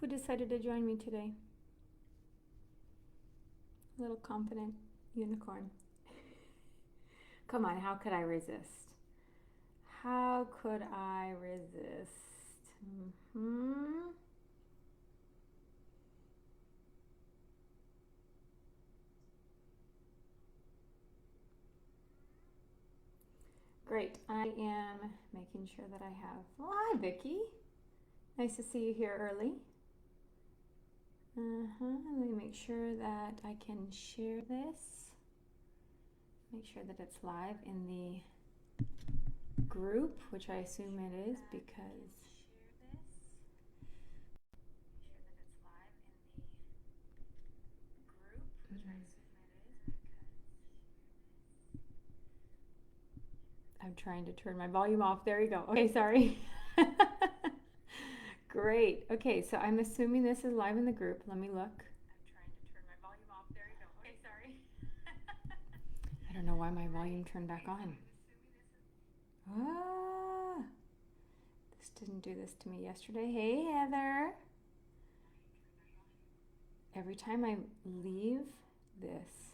Who decided to join me today? Little confident unicorn. Come on, how could I resist? How could I resist? Great. I am making sure that I have. Well, hi, Vicki. Nice to see you here early. Let me make sure that I can share this. Make sure that it's live in the group, which I assume it is because. I'm trying to turn my volume off. There you go. Okay, sorry. Great. Okay, so I'm assuming this is live in the group. Let me look. I'm trying to turn my volume off. There you go. Okay, sorry. I don't know why my volume turned back on. Ah, this didn't do this to me yesterday. Hey, Heather. Every time I leave this,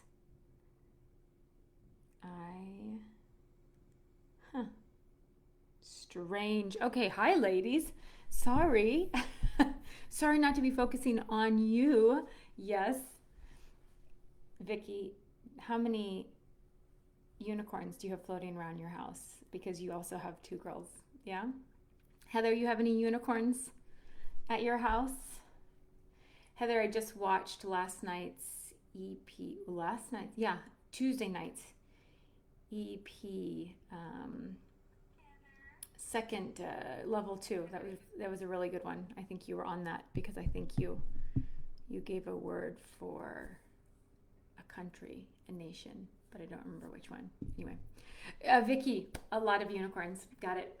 strange. Okay, hi, ladies. Sorry. Sorry not to be focusing on you. Yes. Vicki, how many unicorns do you have floating around your house? Because you also have two girls. Yeah? Heather, you have any unicorns at your house? Heather, I just watched last night's EP. Yeah, Tuesday night's EP. Second level 2. That was a really good one. I think you were on that because I think you gave a word for a country, a nation, but I don't remember which one. Anyway, Vicki, a lot of unicorns. Got it.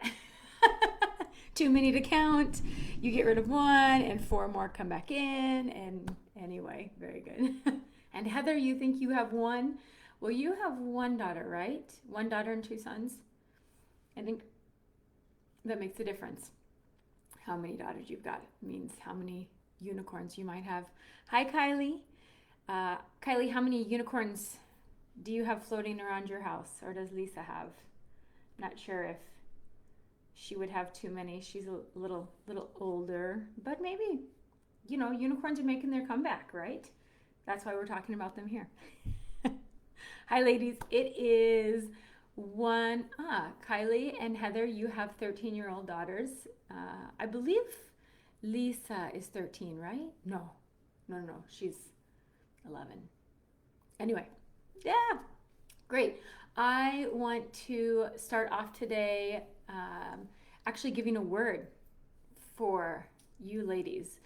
Too many to count. You get rid of one, and 4 more come back in. And anyway, very good. And Heather, you think you have one? Well, you have one daughter, right? One daughter and 2 sons. I think that makes a difference. How many daughters you've got means how many unicorns you might have. Hi, Kylie. Kylie, how many unicorns do you have floating around your house, or does Lisa have? Not sure if she would have too many. She's a little older, but maybe, unicorns are making their comeback, right? That's why we're talking about them here. Hi, ladies. It is Kylie and Heather, you have 13-year-old daughters. I believe Lisa is 13, right? No. She's 11. Anyway, yeah, great. I want to start off today actually giving a word for you ladies.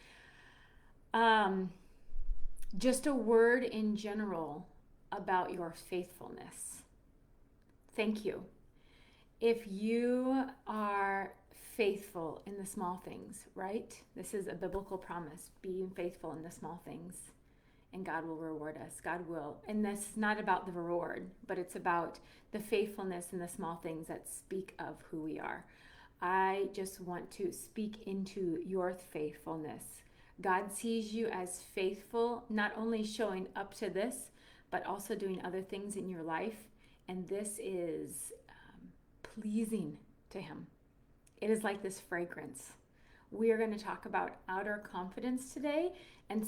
Just a word in general about your faithfulness. Thank you. If you are faithful in the small things, right? This is a biblical promise, being faithful in the small things, and God will reward us. God will. And this is not about the reward, but it's about the faithfulness in the small things that speak of who we are. I just want to speak into your faithfulness. God sees you as faithful, not only showing up to this, but also doing other things in your life. And this is pleasing to him. It is like this fragrance. We are going to talk about outer confidence today. And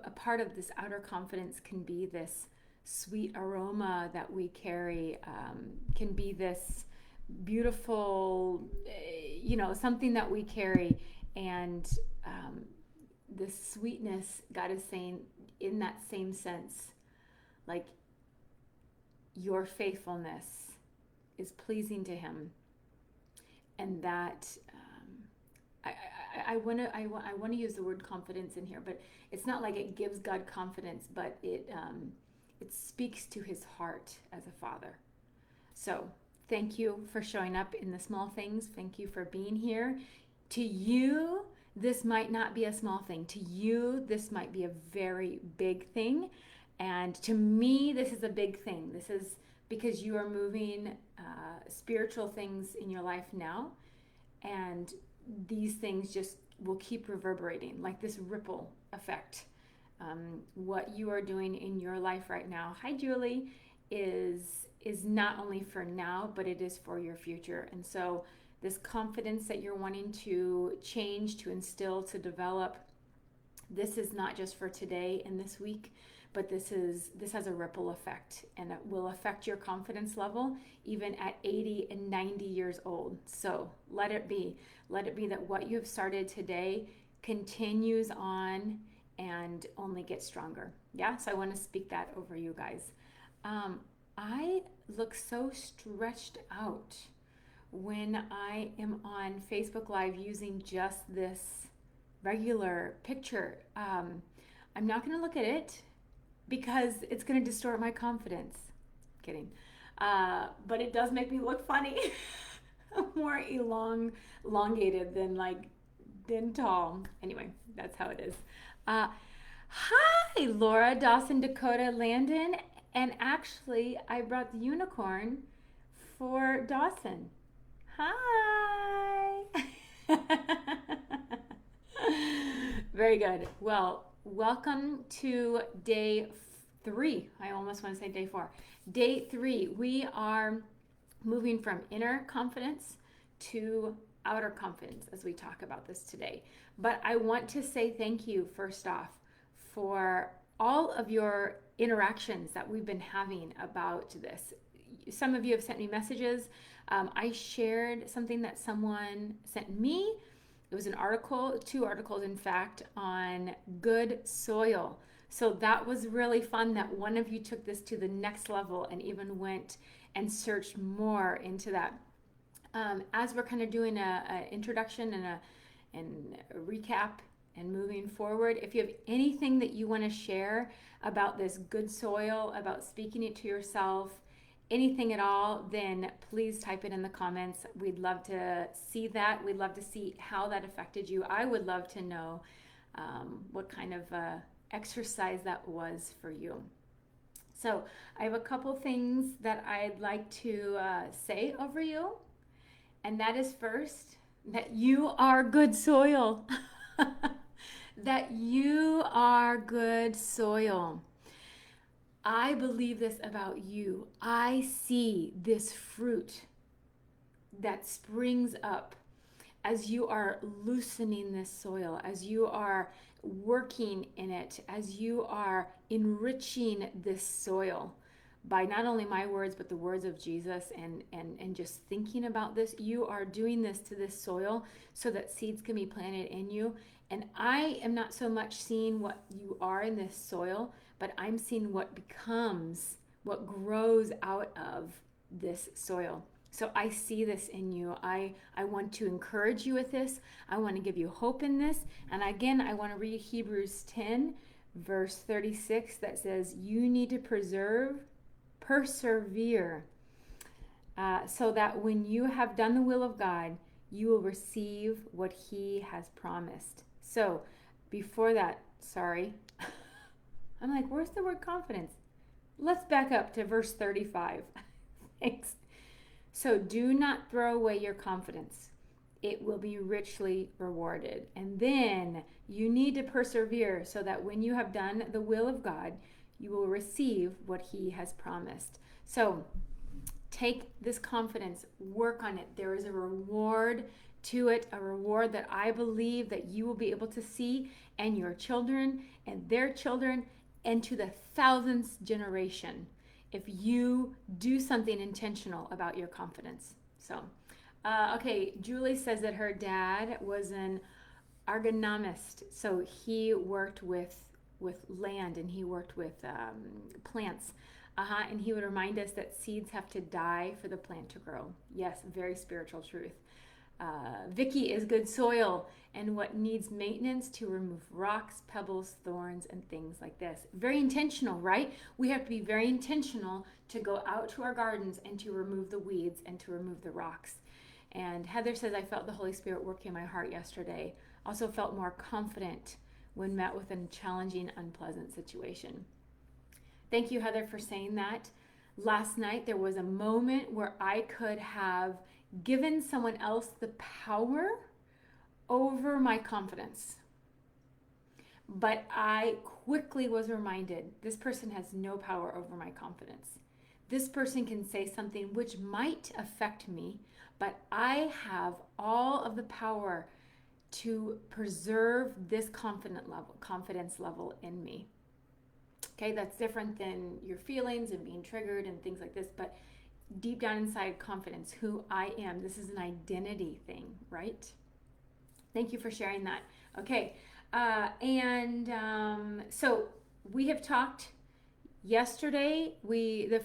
a part of this outer confidence can be this sweet aroma that we carry, can be this beautiful, something that we carry. And this sweetness, God is saying in that same sense, like your faithfulness is pleasing to him, and that I want to use the word confidence in here, but it's not like it gives God confidence, but it speaks to his heart as a father. So thank you for showing up in the small things. Thank you for being here. To you, this might not be a small thing. To you, this might be a very big thing. And to me, this is a big thing. This is because you are moving spiritual things in your life now. And these things just will keep reverberating, like this ripple effect. What you are doing in your life right now, hi Julie, is not only for now, but it is for your future. And so this confidence that you're wanting to change, to instill, to develop, this is not just for today and this week, but this has a ripple effect, and it will affect your confidence level even at 80 and 90 years old. So let it be that what you have started today continues on and only gets stronger. Yeah, so I want to speak that over you guys. I look so stretched out when I am on Facebook Live using just this regular picture. I'm not going to look at it because it's going to distort my confidence. Kidding. But it does make me look funny. More elongated than tall. Anyway, that's how it is. Hi, Laura, Dawson, Dakota, Landon. And actually, I brought the unicorn for Dawson. Hi. Very good. Well, welcome to day 3. I almost want to say day 4. Day 3. We are moving from inner confidence to outer confidence as we talk about this today. But I want to say thank you first off for all of your interactions that we've been having about this. Some of you have sent me messages. I shared something that someone sent me. It was an article, 2 articles in fact, on good soil. So that was really fun that one of you took this to the next level and even went and searched more into that. As we're kind of doing a introduction and a recap and moving forward, if you have anything that you want to share about this good soil, about speaking it to yourself, anything at all, then please type it in the comments. We'd love to see that. We'd love to see how that affected you. I would love to know what kind of exercise that was for you. So I have a couple things that I'd like to say over you. And that is first, that you are good soil. That you are good soil. I believe this about you. I see this fruit that springs up as you are loosening this soil, as you are working in it, as you are enriching this soil by not only my words, but the words of Jesus, and just thinking about this. You are doing this to this soil so that seeds can be planted in you. And I am not so much seeing what you are in this soil, but I'm seeing what becomes, what grows out of this soil. So I see this in you. I want to encourage you with this. I want to give you hope in this. And again, I want to read Hebrews 10, verse 36, that says, you need to persevere, so that when you have done the will of God, you will receive what he has promised. So before that, sorry, I'm like, where's the word confidence? Let's back up to verse 35. Thanks. So do not throw away your confidence. It will be richly rewarded. And then you need to persevere so that when you have done the will of God, you will receive what he has promised. So take this confidence, work on it. There is a reward to it, a reward that I believe that you will be able to see, and your children and their children, and to the thousandth generation, if you do something intentional about your confidence. So, okay, Julie says that her dad was an agronomist, so he worked with land, and he worked with plants. And he would remind us that seeds have to die for the plant to grow. Yes, very spiritual truth. Vicky is good soil and what needs maintenance to remove rocks, pebbles, thorns, and things like this. Very intentional, right? We have to be very intentional to go out to our gardens and to remove the weeds and to remove the rocks. And Heather says, I felt the Holy Spirit work in my heart yesterday. Also felt more confident when met with a challenging, unpleasant situation. Thank you, Heather, for saying that. Last night, there was a moment where I could have given someone else the power over my confidence. But I quickly was reminded this person has no power over my confidence. This person can say something which might affect me, but I have all of the power to preserve this confidence level in me. Okay, that's different than your feelings and being triggered and things like this, but deep down inside, confidence, who I am. This is an identity thing, right? Thank you for sharing that. Okay, so we have talked yesterday. The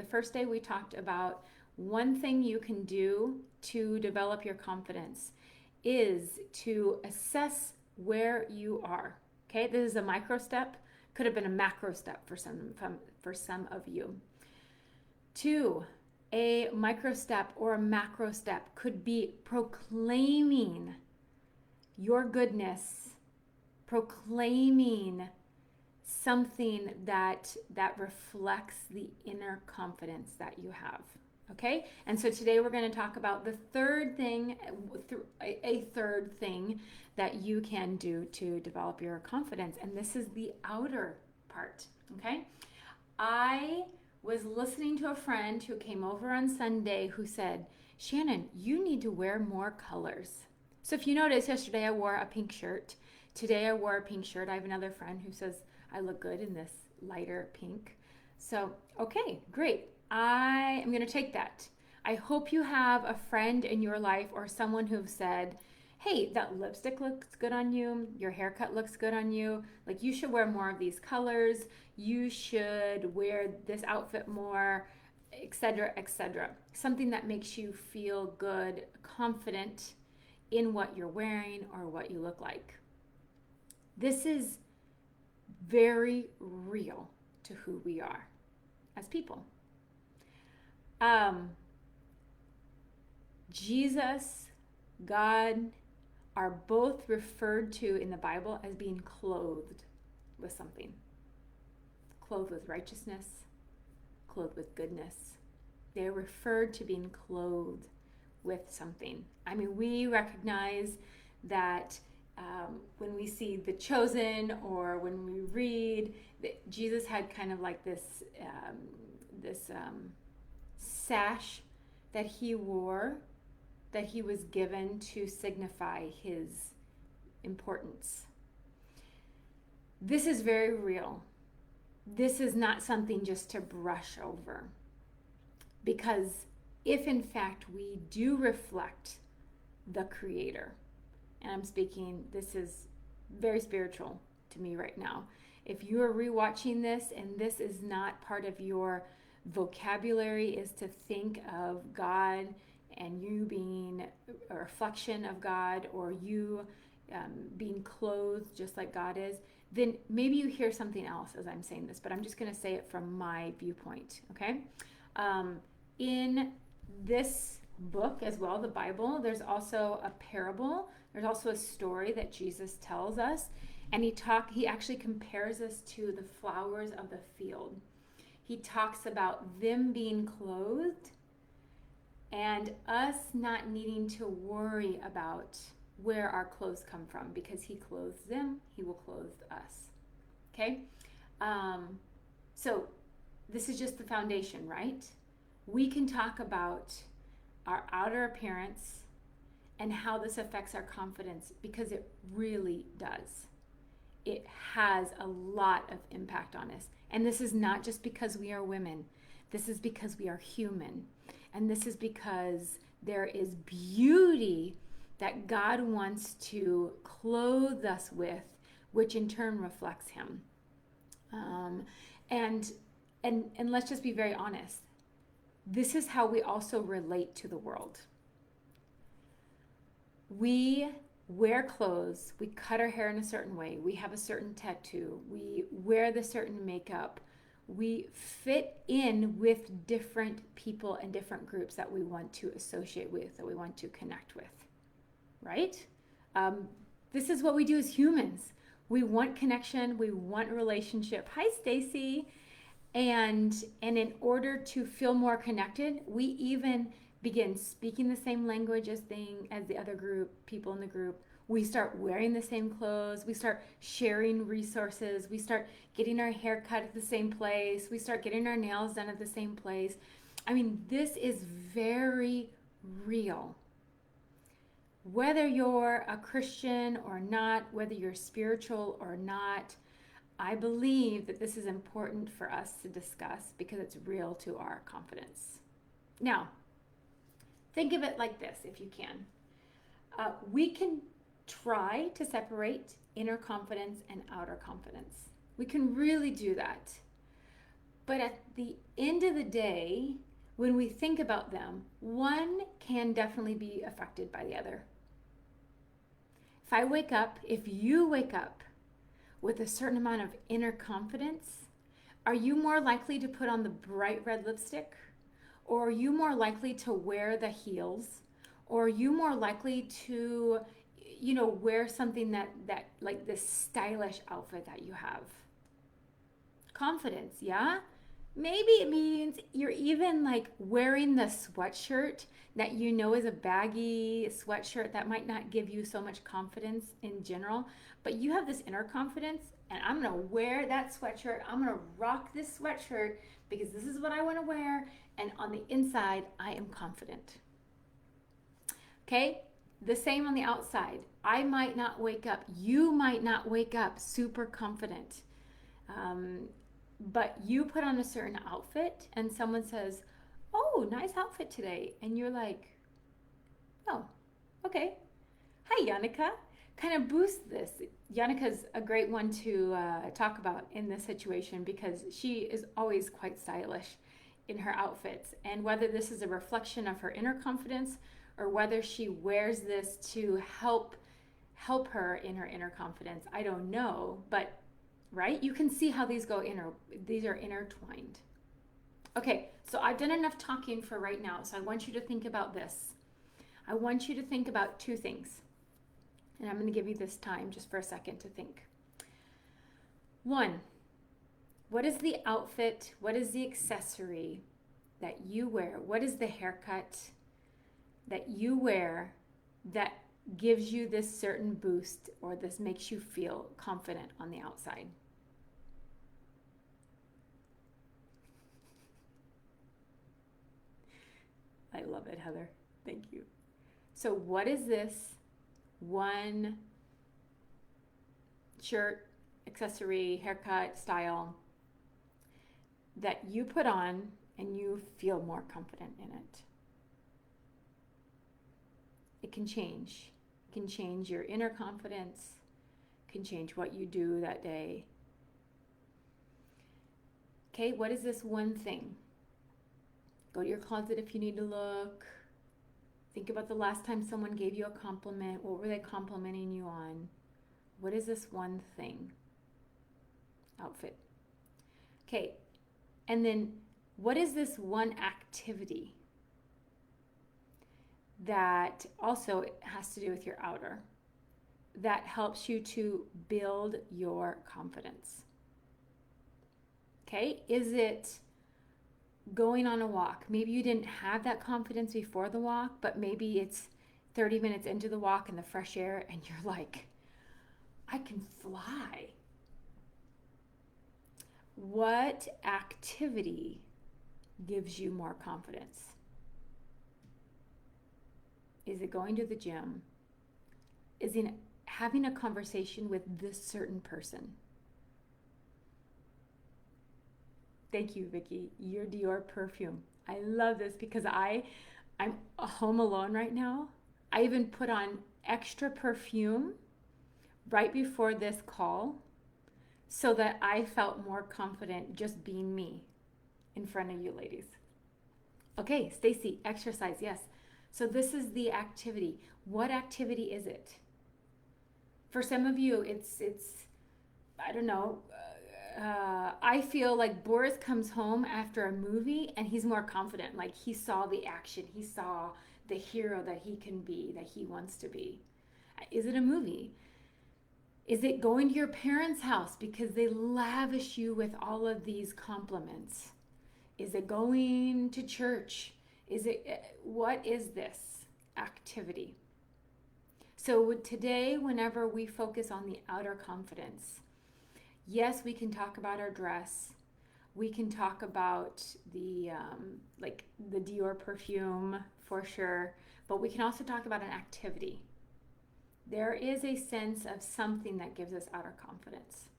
first day we talked about one thing you can do to develop your confidence is to assess where you are. Okay, this is a micro step. Could have been a macro step for some of you. 2, a micro step or a macro step could be proclaiming your goodness, proclaiming something that reflects the inner confidence that you have. Okay? And so today we're going to talk about the third thing, a third thing that you can do to develop your confidence. And this is the outer part. Okay? I was listening to a friend who came over on Sunday who said, Shannon, you need to wear more colors. So if you notice, yesterday I wore a pink shirt. Today I wore a pink shirt. I have another friend who says I look good in this lighter pink. So, okay, great. I am going to take that. I hope you have a friend in your life or someone who said, hey, that lipstick looks good on you. Your haircut looks good on you. Like, you should wear more of these colors. You should wear this outfit more, etc., etc. Something that makes you feel good, confident in what you're wearing or what you look like. This is very real to who we are as people. Jesus, God, are both referred to in the Bible as being clothed with something. Clothed with righteousness, clothed with goodness. They're referred to being clothed with something. I mean, we recognize that when we see The Chosen or when we read that Jesus had kind of like this sash that he wore, that he was given to signify his importance. This is very real. This is not something just to brush over. Because if in fact we do reflect the Creator, and I'm speaking, this is very spiritual to me right now. If you are rewatching this and this is not part of your vocabulary, is to think of God and you being a reflection of God, or you being clothed just like God is, then maybe you hear something else as I'm saying this, but I'm just going to say it from my viewpoint, okay? In this book as well, the Bible, there's also a parable. There's also a story that Jesus tells us, and he actually compares us to the flowers of the field. He talks about them being clothed and us not needing to worry about where our clothes come from, because he clothes them, he will clothe us. Okay? So this is just the foundation, right? We can talk about our outer appearance and how this affects our confidence, because it really does. It has a lot of impact on us. And this is not just because we are women. This is because we are human. And this is because there is beauty that God wants to clothe us with, which in turn reflects him. And let's just be very honest. This is how we also relate to the world. We wear clothes, we cut our hair in a certain way, we have a certain tattoo, we wear the certain makeup, we fit in with different people and different groups that we want to associate with, that we want to connect with, right? This is what we do as humans. We want connection, we want relationship. Hi, Stacy. And in order to feel more connected, we even begin speaking the same language as the other people in the group. We start wearing the same clothes. We start sharing resources. We start getting our hair cut at the same place. We start getting our nails done at the same place. I mean, this is very real. Whether you're a Christian or not, whether you're spiritual or not, I believe that this is important for us to discuss because it's real to our confidence. Now, think of it like this if you can. We can try to separate inner confidence and outer confidence. We can really do that. But at the end of the day, when we think about them, one can definitely be affected by the other. If you wake up with a certain amount of inner confidence, are you more likely to put on the bright red lipstick? Or are you more likely to wear the heels? Or are you more likely to, wear something that like this stylish outfit that you have? Confidence, yeah? Maybe it means you're even like wearing the sweatshirt that is a baggy sweatshirt that might not give you so much confidence in general, but you have this inner confidence, and I'm gonna wear that sweatshirt. I'm gonna rock this sweatshirt because this is what I wanna wear, and on the inside, I am confident. Okay? The same on the outside. I might not wake up, you might not wake up super confident. But you put on a certain outfit and someone says, "Oh, nice outfit today." And you're like, "Oh, okay. Hi, Yannicka." Kind of boost this. Yannicka's a great one to talk about in this situation because she is always quite stylish in her outfits. And whether this is a reflection of her inner confidence or whether she wears this to help her in her inner confidence, I don't know. But right? You can see how these are intertwined. Okay, so I've done enough talking for right now, so I want you to think about this. I want you to think about two things. And I'm going to give you this time just for a second to think. One, what is the outfit? What is the accessory that you wear? What is the haircut that you wear that gives you this certain boost or this makes you feel confident on the outside? I love it, Heather. Thank you. So what is this one shirt, accessory, haircut, style that you put on and you feel more confident in it? It can change. It can change your inner confidence, can change what you do that day. Okay, what is this one thing? Go to your closet if you need to look. Think about the last time someone gave you a compliment. What were they complimenting you on? What is this one thing? Outfit. Okay, and then what is this one activity that also has to do with your outer that helps you to build your confidence? Okay, is it going on a walk? Maybe you didn't have that confidence before the walk, but maybe it's 30 minutes into the walk in the fresh air and you're like, I can fly. What activity gives you more confidence? Is it going to the gym? Is it having a conversation with this certain person? Thank you, Vicki. Your Dior perfume. I love this because I'm home alone right now. I even put on extra perfume right before this call so that I felt more confident just being me in front of you ladies. Okay, Stacy, exercise, yes. So this is the activity. What activity is it? For some of you, it's I don't know. I feel like Boris comes home after a movie and he's more confident. Like he saw the action. He saw the hero that he can be, that he wants to be. Is it a movie? Is it going to your parents' house because they lavish you with all of these compliments? Is it going to church? What is this activity? So today, whenever we focus on the outer confidence, yes, we can talk about our dress. We can talk about the the Dior perfume for sure, but we can also talk about an activity. There is a sense of something that gives us outer confidence.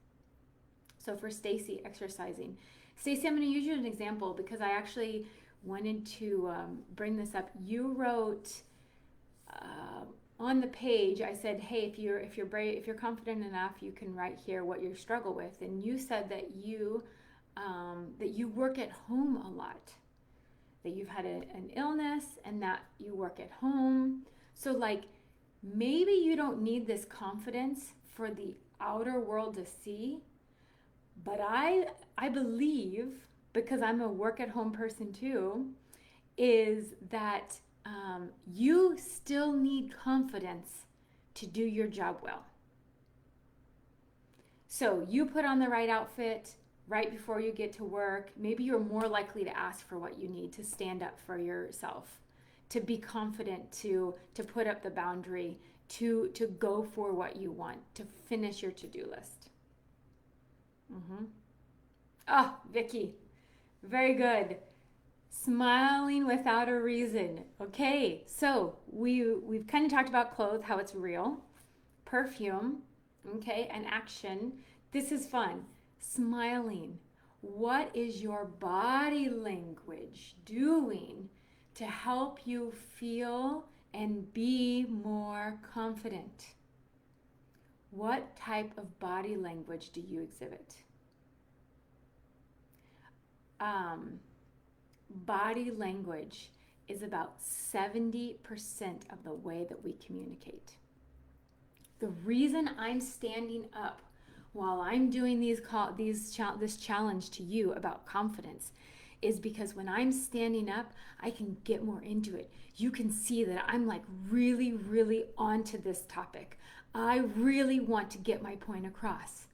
So for Stacy, exercising. Stacy, I'm going to use you as an example because I actually wanted to bring this up. You wrote on the page. I said, "Hey, if you're brave, if you're confident enough, you can write here what you struggle with." And you said that you work at home a lot, that you've had an illness, and that you work at home. So like maybe you don't need this confidence for the outer world to see. But I believe, because I'm a work at home person too, is that you still need confidence to do your job well. So you put on the right outfit right before you get to work. Maybe you're more likely to ask for what you need, to stand up for yourself, to be confident, to put up the boundary, to go for what you want, to finish your to-do list. Oh, Vicky, very good. Smiling without a reason. Okay, so we've kind of talked about clothes, how it's real, perfume, okay, and action. This is fun. Smiling. What is your body language doing to help you feel and be more confident? What type of body language do you exhibit? Body language is about 70% of the way that we communicate. The reason I'm standing up while I'm doing this challenge to you about confidence is because when I'm standing up, I can get more into it. You can see that I'm like really, really onto this topic. I really want to get my point across.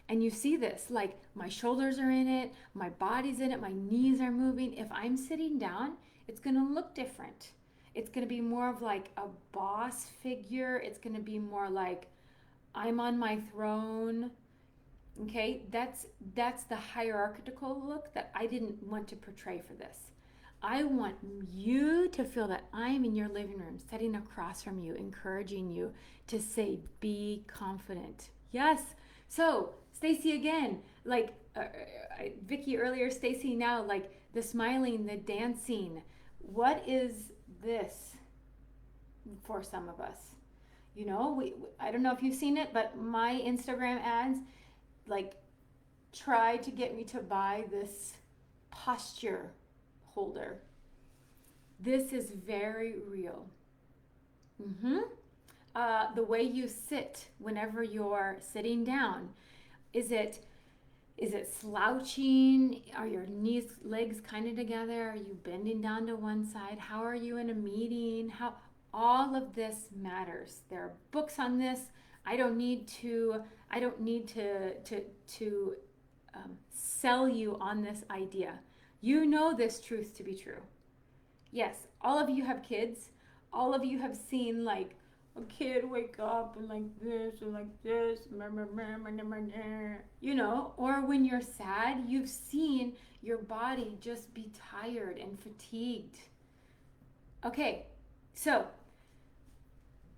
And you see this, like my shoulders are in it, my body's in it, my knees are moving. If I'm sitting down, it's going to look different. It's going to be more of like a boss figure. It's going to be more like I'm on my throne. Okay, that's the hierarchical look that I didn't want to portray for this. I want you to feel that I'm in your living room, sitting across from you, encouraging you to say, be confident. Yes. So Stacy again, like Vicky earlier, Stacy now, like the smiling, the dancing. What is this for some of us? You know, I don't know if you've seen it, but my Instagram ads like try to get me to buy this posture holder. This is very real. The way you sit whenever you're sitting down, is it slouching? Are your legs kind of together? Are you bending down to one side? How are you in a meeting? All of this matters. There are books on this. I don't need to sell you on this idea. You know this truth to be true. Yes, all of you have kids. All of you have seen like a kid wake up and like this and like this, you know, or when you're sad, you've seen your body just be tired and fatigued. Okay, so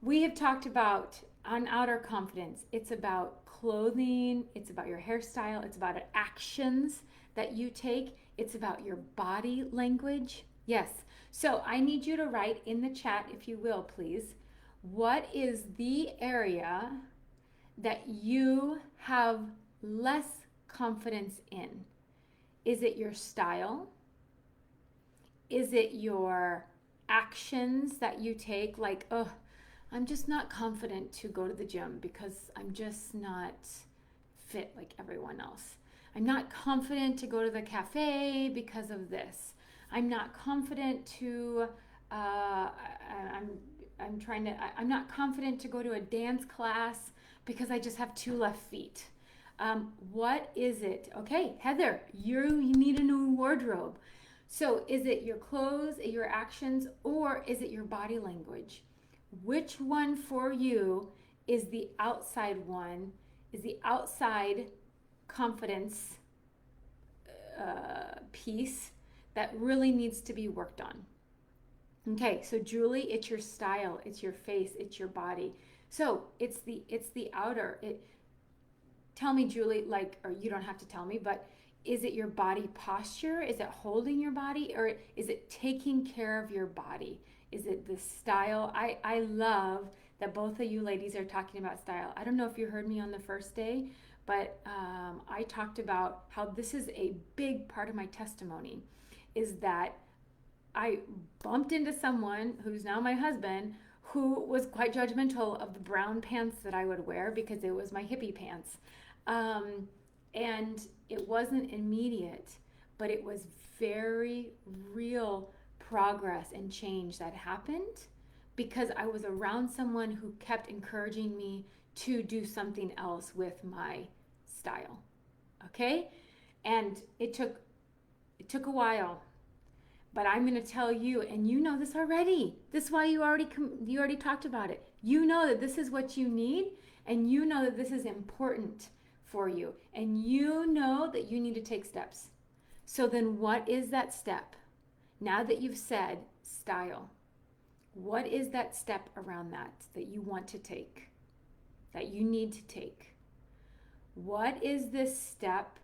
we have talked about on outer confidence. It's about clothing, it's about your hairstyle, it's about actions that you take, it's about your body language. Yes, so I need you to write in the chat, if you will, please. What is the area that you have less confidence in? Is it your style? Is it your actions that you take? Like, oh, I'm just not confident to go to the gym because I'm just not fit like everyone else. I'm not confident to go to the cafe because of this. I'm not confident to, I'm not confident to go to a dance class because I just have 2 left feet. What is it? Okay, Heather, you need a new wardrobe. So is it your clothes, your actions, or is it your body language? Which one for you is the outside one, is the outside confidence piece that really needs to be worked on? Okay, so Julie, it's your style, it's your face, it's your body. So it's the outer. Tell me, Julie, like, or you don't have to tell me, but is it your body posture? Is it holding your body, or is it taking care of your body? Is it the style? I love that both of you ladies are talking about style. I don't know if you heard me on the first day, but I talked about how this is a big part of my testimony, is that I bumped into someone who's now my husband who was quite judgmental of the brown pants that I would wear because it was my hippie pants. And it wasn't immediate, but it was very real progress and change that happened because I was around someone who kept encouraging me to do something else with my style. Okay? And it took a while. But I'm going to tell you, and you know this already. This is why you already talked about it. You know that this is what you need, and you know that this is important for you, and you know that you need to take steps. So then what is that step? Now that you've said style, what is that step around that you want to take, that you need to take? What is this step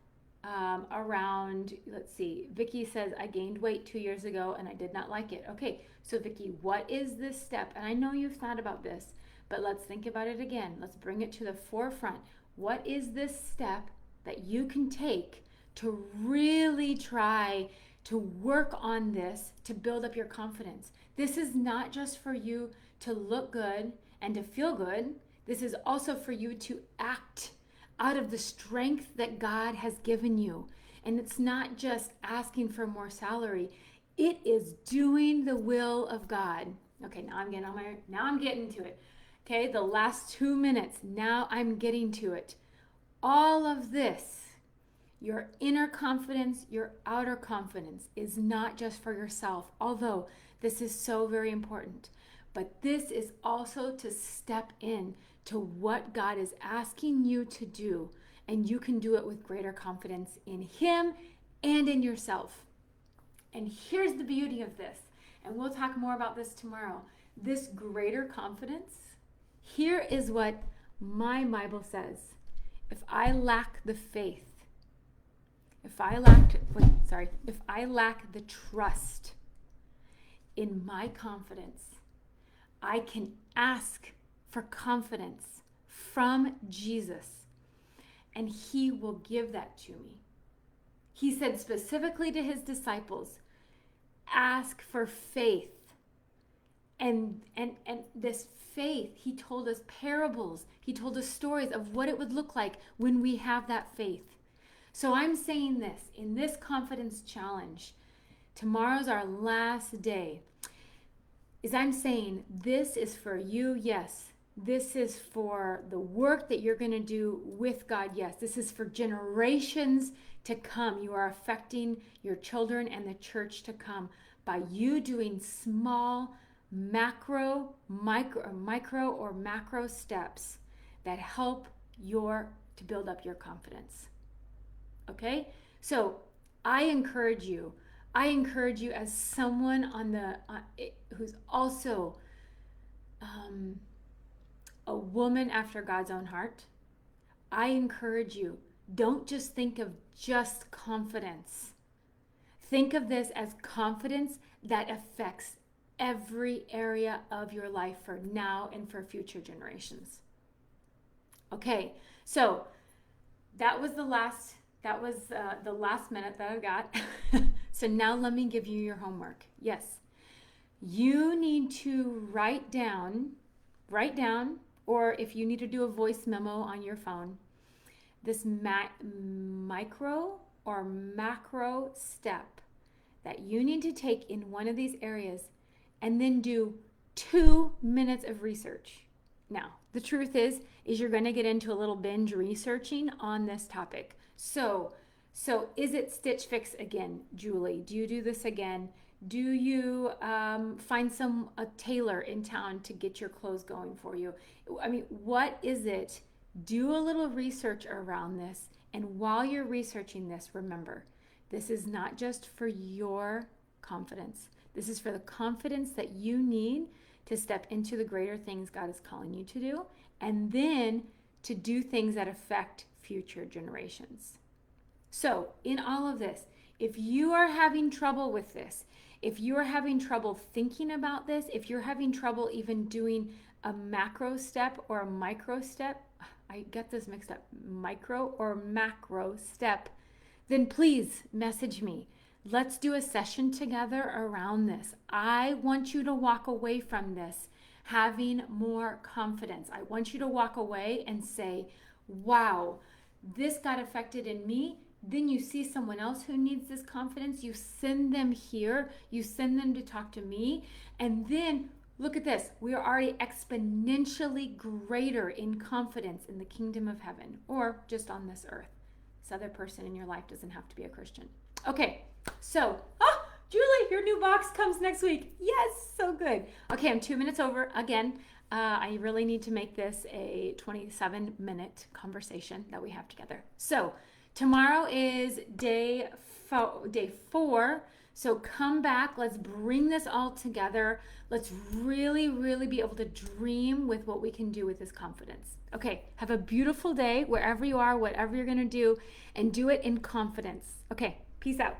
around, let's see, Vicki says, I gained weight 2 years ago and I did not like it. Okay, so Vicki, what is this step? And I know you've thought about this, but let's think about it again. Let's bring it to the forefront. What is this step that you can take to really try to work on this, to build up your confidence? This is not just for you to look good and to feel good. This is also for you to act out of the strength that God has given you. And it's not just asking for more salary. It is doing the will of God. Okay, now I'm getting to it. Okay, the last 2 minutes, now I'm getting to it. All of this, your inner confidence, your outer confidence, is not just for yourself, although this is so very important. But this is also to step in to what God is asking you to do, and you can do it with greater confidence in Him and in yourself. And here's the beauty of this, and we'll talk more about this tomorrow. This greater confidence, here is what my Bible says. If I lack the faith, if I lack the trust in my confidence, I can ask for confidence from Jesus, and He will give that to me. He said specifically to His disciples, ask for faith. And this faith, He told us parables. He told us stories of what it would look like when we have that faith. So I'm saying this, in this confidence challenge, tomorrow's our last day, is I'm saying this is for you, yes. This is for the work that you're going to do with God, yes. This is for generations to come. You are affecting your children and the church to come by you doing small micro or macro steps that help to build up your confidence. Okay? So I encourage you as someone who's also a woman after God's own heart. I encourage you, don't just think of just confidence. Think of this as confidence that affects every area of your life for now and for future generations. Okay, so that was the last minute that I got. So now let me give you your homework. Yes, you need to write down, or if you need to do a voice memo on your phone, this micro or macro step that you need to take in one of these areas, and then do 2 minutes of research. Now, the truth is you're going to get into a little binge researching on this topic. So So is it Stitch Fix again, Julie? Do you do this again? Do you find a tailor in town to get your clothes going for you? I mean, what is it? Do a little research around this. And while you're researching this, remember, this is not just for your confidence. This is for the confidence that you need to step into the greater things God is calling you to do, and then to do things that affect future generations. So, in all of this, if you are having trouble with this, if you're having trouble thinking about this, if you're having trouble even doing a macro step or a micro step, I get this mixed up, micro or macro step, then please message me. Let's do a session together around this. I want you to walk away from this having more confidence. I want you to walk away and say, wow, this got affected in me. Then you see someone else who needs this confidence. You send them here. You send them to talk to me. And then look at this. We are already exponentially greater in confidence in the kingdom of heaven or just on this earth. This other person in your life doesn't have to be a Christian. Okay, so, Julie, your new box comes next week. Yes, so good. Okay, I'm 2 minutes over again. I really need to make this a 27-minute conversation that we have together. So tomorrow is day 4. So come back. Let's bring this all together. Let's really, really be able to dream with what we can do with this confidence. Okay, have a beautiful day wherever you are, whatever you're going to do, and do it in confidence. Okay, peace out.